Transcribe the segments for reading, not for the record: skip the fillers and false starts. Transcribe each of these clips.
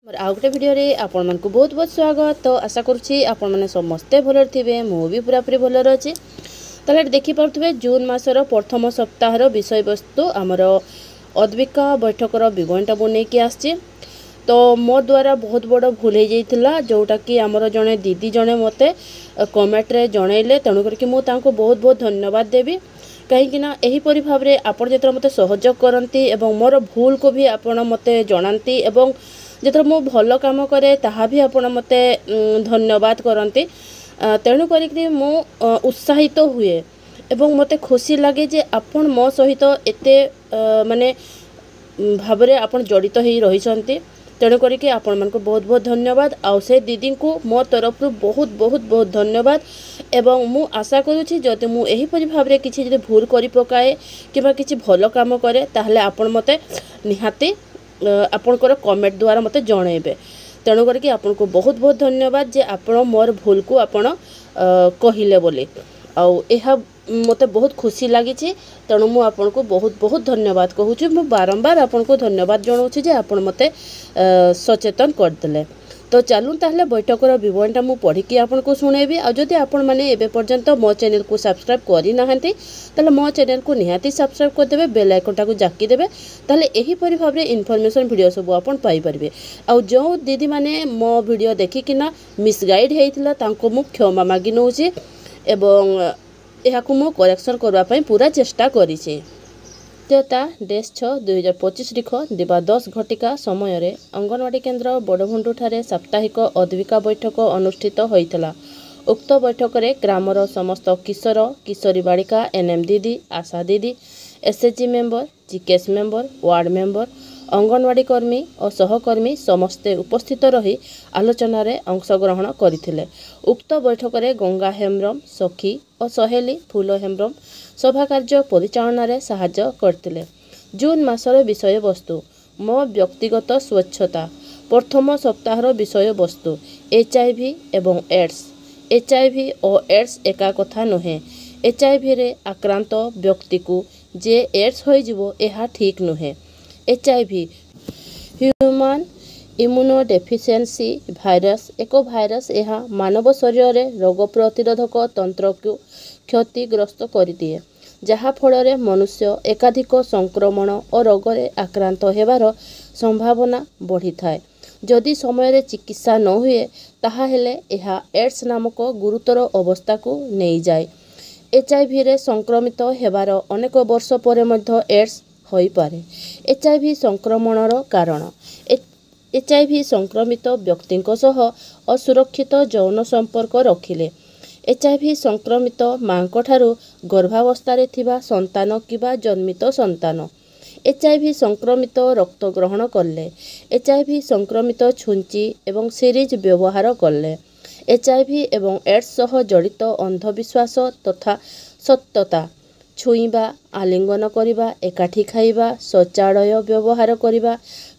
आउ गोटे भिडियो आपण मन को बहुत बहुत स्वागत। तो आशा करुँची आपण मैंने समस्ते भल थे, मुझे पूरापूरी भल अच्छी। तो देखिपे जून मासर प्रथम सप्ताहर विषय वस्तु आमर अद्विका बैठकर विवरणटा बनईकी आसी। तो मो द्वारा बहुत बड़ भूल हो जाता जोटा कि आमर जड़े दीदी जड़े मत कमेंट्रे जनइले, तेणुक मुझे बहुत बहुत धन्यवाद देवी। कहीं यहीपरी भाव में आपड़ जो मत सहयोग करती एवं मोर भूल को भी आपड़ मत जनाती एवं जो मु भल काम करे ताहा भी आपड़ मत धन्यवाद करती। तेणु करी मु उत्साहित हुए एवं मते खुशी लगे जे आपन मो सहित एते माने भाव में आपन जड़ित हो रही। तेणु करी आपण मन को बहुत बहुत धन्यवाद। आउ से दीदी को मो तरफ बहुत बहुत बहुत धन्यवाद। एवं मु आशा करुँची जदि मु एहीपरि भाव में किसी भूल करि पकाए किबा किसी भल काम करे ताहले आपण मते निहाती आपणकर कमेंट द्वारा मते जणेबे। तेणु करी आपन को बहुत बहुत धन्यवाद जे आपण मोर भूल को आपण कहिले बोले। आउ एहा मते बहुत खुशी लगी। तेणु मु आपन को बहुत बहुत धन्यवाद कहूँ। मु बारंबार आपन को धन्यवाद जनाऊँ जे आपण मते सचेतन करदेले। तो चलूँ ताहले बैठकर विवरणटा मु पढ़ी आपन को सुनेबी। आ जदि आपण माने एबे पर्यंत मो चैनल को सब्सक्राइब करि नाहंती ताले मो चैनल को निहाती सब्सक्राइब कर देबे, बेल आइकनटा को जाकी देबे। ताले एही परि भाव रे इन्फॉर्मेशन वीडियो सब आपण पाई परिबे। आ जो दीदी माने मो वीडियो देखि किना मिसगाइड हेइथिला तांको मु क्षमा मागी नउची एवं एहाकु मु करेक्शन करबा पई पूरा चेष्टा करिछि। ता डेस 6/2025 लिख दिवा 10 घटिका समय रे अंगनवाड़ी केन्द्र बड़भुंडु ठारे साप्ताहिक अद्विका बैठक अनुष्ठित होइतला। उक्त बैठक रे ग्रामर समस्त किशोर किशोरी बालिका, एनएम दीदी, आशा दीदी, SHG member, GKS member, ward member, anganwadi कर्मी और सहकर्मी समस्ते उपस्थित रही आलोचना रे अंशग्रहण करथिले। उक्त बैठक रे गंगा हेम्ब्रम, सखी और सहेली फूल हेम्ब्रम सभा कार्य परिचालन रे साहाय्य करथिले। जून मासर विषय वस्तु मो व्यक्तिगत स्वच्छता। प्रथम सप्ताहर विषय वस्तु एचआईवी एवं एड्स। एचआईवी और एड्स एका कथा नुहे। एचआईवी रे आक्रांत व्यक्ति को जे एड्स होई जिवो एहा ठीक नुहे। एचआईवी ह्यूमन इम्यूनोडेफिशिएंसी भाइरस एक भाइरस। यह मानव शरीर में रोग प्रतिरोधक तंत्र को क्षतिग्रस्त कर दिए, जहा फल मनुष्य एकाधिक संक्रमण और रोग रे आक्रांत होबार संभावना बढ़ी थाए। जदि समय रे चिकित्सा न हुए ताहा हेले यह एड्स नामक गुरुतर अवस्था को नहीं जाए। एचआईवी रे संक्रमित हेबार अनेक वर्ष पर मध्य एड्स होई पारे। एचआईवी संक्रमणर कारण एचआईवी संक्रमित व्यक्ति सह असुरक्षित यौन संपर्क रखिले, एचआईवी संक्रमित माँ ठारू गर्भावस्था थिबा संतान किबा जन्मित संतान, एचआईवी संक्रमित रक्त ग्रहण कले, एचआईवी संक्रमित छुंची एवं सीरीज व्यवहार कले, एचआईवी एवं एड्स सह जड़ित अंधविश्वास तथा सत्यता, छुईबा, आलिंगन करिबा, एकाठी खाइबा, शौचालय व्यवहार करिबा,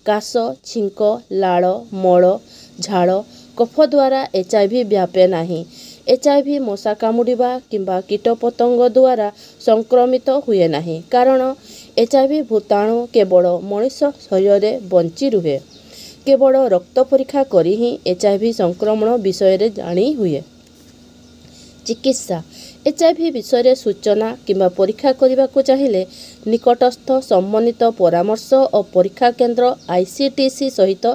काश, छिंक, लाड़, मल, झाड़, कफ द्वारा एचआईवी व्यापे नाही। एचआईवी मशा कामुड़िबा किंबा कीटपतंग द्वारा संक्रमित हुए नाही, कारण एचआईवी भूताणु केवल मनुष्य शरीर में बंची रुहे। केवल रक्त परीक्षा करी ही एचआईवी संक्रमण विषय रे जानी हुए। चिकित्सा एचआईवी विषय सूचना किंबा परीक्षा करने को चाहिए निकटस्थ सम्मानित परामर्श और परीक्षा केन्द्र आईसीटीसी सहित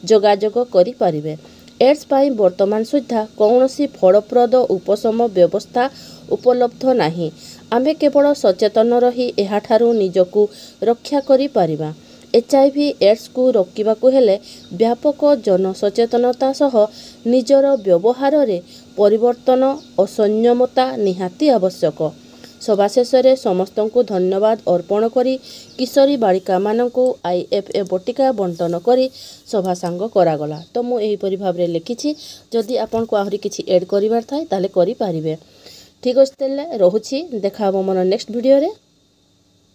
जोगाजोग करि पारिबे। एड्स पाई वर्तमान सुधा कौनसी फलप्रद उपशम व्यवस्था उपलब्ध नहीं। आमे केवल सचेतन रही एहाठारू निजकू रक्षा करि पारिबा। एचआईवी एड्स को रोकवा हेले व्यापक जनसचेतनता सह निजर व्यवहार रे परिवर्तन और संयमता निहाती आवश्यक। सभा शेष में समस्त को धन्यवाद अर्पण करी किशोरी बालिका मानू आईएफए बटिका बंटन करी सभा सांग करागला। तो मु एहीपरि भाव में लिखी। जदि आपन को आहरी किछि ऐड करिवार थाए ताले करि पारिबे। ठीक अछि, तेले रहुछि। देखा मोर नेक्स्ट वीडियो रे।